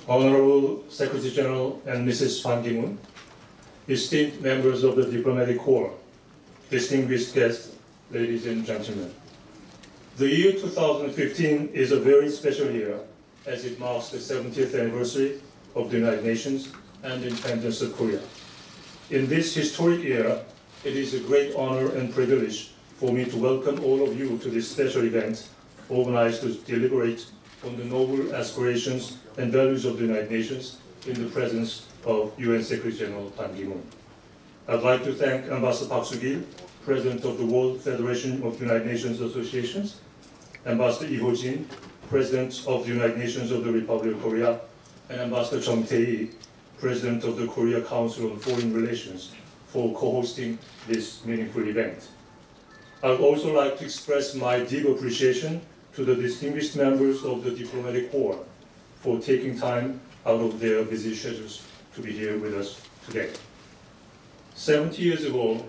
Honorable Secretary General and Mrs. Ban Ki-moon, esteemed members of the Diplomatic Corps, distinguished guests, ladies and gentlemen. The year 2015 is a very special year as it marks the 70th anniversary of the United Nations and the independence of Korea. In this historic era, it is a great honor and privilege for me to welcome all of you to this special event organized to deliberate on the noble aspirations and values of the United Nations in the presence of UN Secretary General Ban Ki-moon. I'd like to thank Ambassador Park Soo-gil, President of the World Federation of United Nations Associations, Ambassador Lee Ho-jin, President of the United Nations of the Republic of Korea, and Ambassador Chung Tae-hee, President of the Korea Council on Foreign Relations, for co-hosting this meaningful event. I would also like to express my deep appreciation to the distinguished members of the Diplomatic Corps for taking time out of their busy schedules to be here with us today. 70 years ago,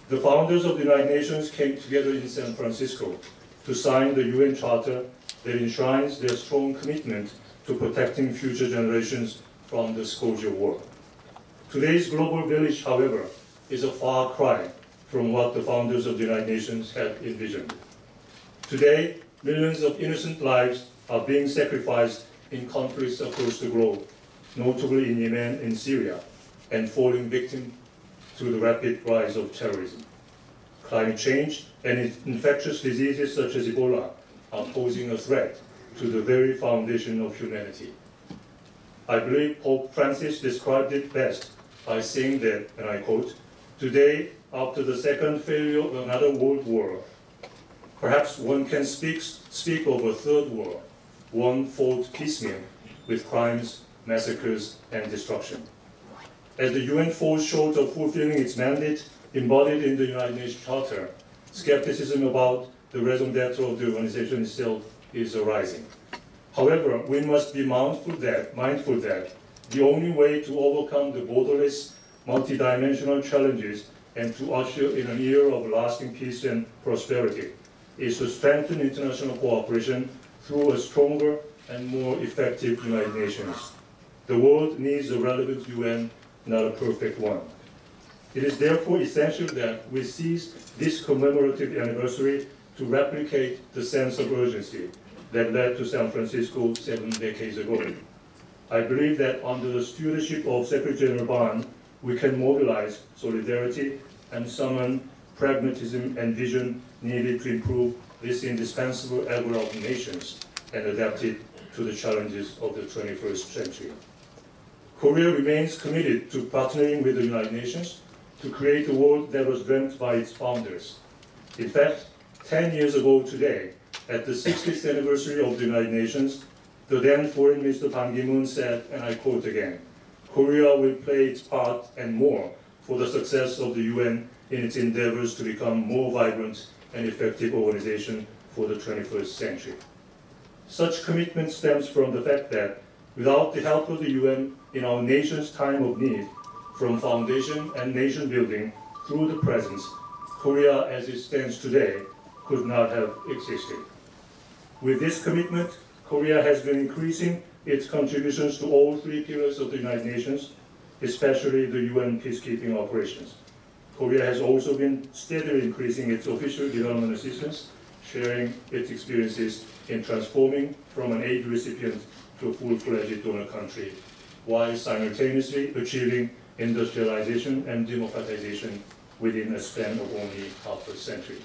the founders of the United Nations came together in San Francisco to sign the UN Charter that enshrines their strong commitment to protecting future generations from the scourge of war. Today's global village, however, is a far cry from what the founders of the United Nations had envisioned. Today, millions of innocent lives are being sacrificed in conflicts across the globe, notably in Yemen and Syria, and falling victim to the rapid rise of terrorism. Climate change and infectious diseases such as Ebola are posing a threat to the very foundation of humanity. I believe Pope Francis described it best by saying that, and I quote, "Today, after the second failure of another world war, perhaps one can speak of a third war, one fought piecemeal with crimes, massacres, and destruction." As the UN falls short of fulfilling its mandate embodied in the United Nations Charter, skepticism about the raison d'etre of the organization itself is arising. However, we must be mindful that the only way to overcome the borderless, multidimensional challenges and to usher in an era of lasting peace and prosperity is to strengthen international cooperation through a stronger and more effective United Nations. The world needs a relevant UN, not a perfect one. It is therefore essential that we seize this commemorative anniversary to replicate the sense of urgency that led to San Francisco 7 decades ago. I believe that under the stewardship of Secretary General Ban, we can mobilize solidarity and summon pragmatism and vision needed to improve this indispensable agora of nations and adapt it to the challenges of the 21st century. Korea remains committed to partnering with the United Nations to create a world that was dreamt by its founders. In fact, 10 years ago today, at the 60th anniversary of the United Nations, the then Foreign Minister Ban Ki-moon said, and I quote again, "Korea will play its part and more for the success of the UN in its endeavors to become more vibrant and effective organization for the 21st century." Such commitment stems from the fact that without the help of the UN in our nation's time of need, from foundation and nation building through the present, Korea as it stands today could not have existed. With this commitment, Korea has been increasing its contributions to all three pillars of the United Nations, especially the UN peacekeeping operations. Korea has also been steadily increasing its official development assistance, sharing its experiences in transforming from an aid recipient to a full-fledged donor country, while simultaneously achieving industrialization and democratization within a span of only half a century.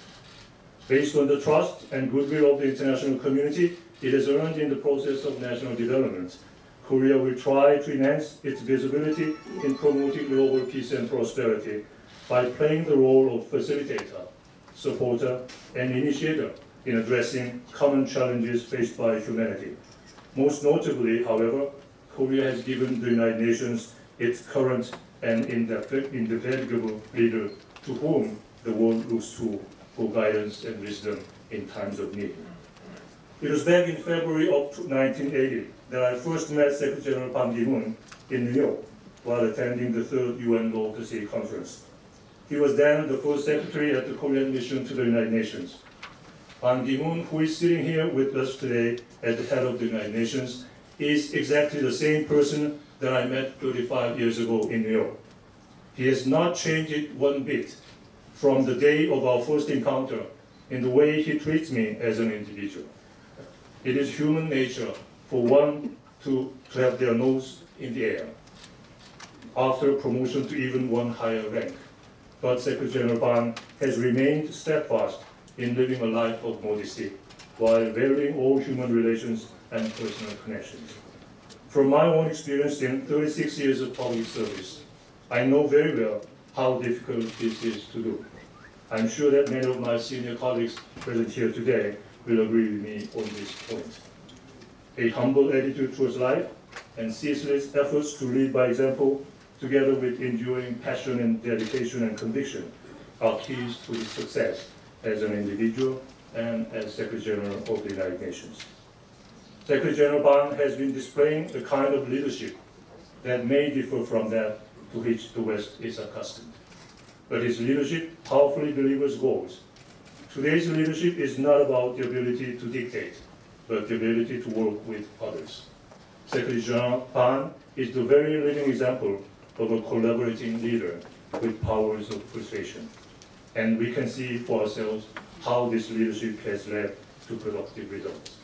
Based on the trust and goodwill of the international community it has earned in the process of national development, Korea will try to enhance its visibility in promoting global peace and prosperity by playing the role of facilitator, supporter, and initiator in addressing common challenges faced by humanity. Most notably, however, Korea has given the United Nations its current and indefatigable leader to whom the world looks to for guidance and wisdom in times of need. It was back in February of 1980 that I first met Secretary General Ban Ki-moon in New York while attending the third UN Law of the Sea Conference. He was then the first secretary at the Korean mission to the United Nations. Ban Ki-moon, who is sitting here with us today as the head of the United Nations, is exactly the same person that I met 35 years ago in New York. He has not changed it one bit from the day of our first encounter in the way he treats me as an individual. It is human nature for one to have their nose in the air after promotion to even one higher rank. But Secretary General Ban has remained steadfast in living a life of modesty while valuing all human relations and personal connections. From my own experience in 36 years of public service, I know very well how difficult this is to do. I'm sure that many of my senior colleagues present here today will agree with me on this point. A humble attitude towards life and ceaseless efforts to lead by example, together with enduring passion and dedication and conviction, are keys to his success as an individual and as Secretary General of the United Nations. Secretary General Ban has been displaying a kind of leadership that may differ from that to which the West is accustomed. But his leadership powerfully delivers goals. Today's leadership is not about the ability to dictate, but the ability to work with others. Secretary General Ban is the very living example of a collaborating leader with powers of persuasion. And we can see for ourselves how this leadership has led to productive results.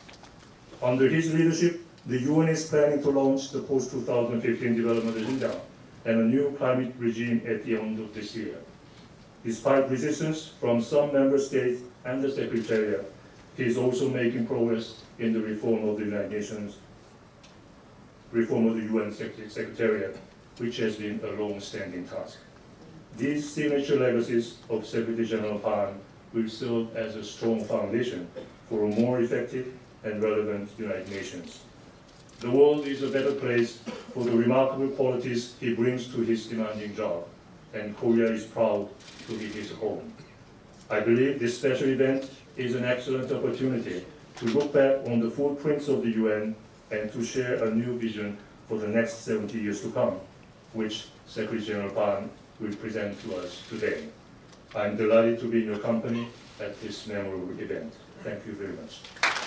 Under his leadership, the UN is planning to launch the post-2015 development agenda and a new climate regime at the end of this year. Despite resistance from some member states and the Secretariat, he is also making progress in the reform of the United Nations, reform of the UN Secretariat, which has been a long-standing task. These signature legacies of Secretary General Ban will serve as a strong foundation for a more effective and relevant United Nations. The world is a better place for the remarkable qualities he brings to his demanding job, and Korea is proud to be his home. I believe this special event is an excellent opportunity to look back on the footprints of the UN and to share a new vision for the next 70 years to come, which Secretary General Ban will present to us today. I'm delighted to be in your company at this memorable event. Thank you very much.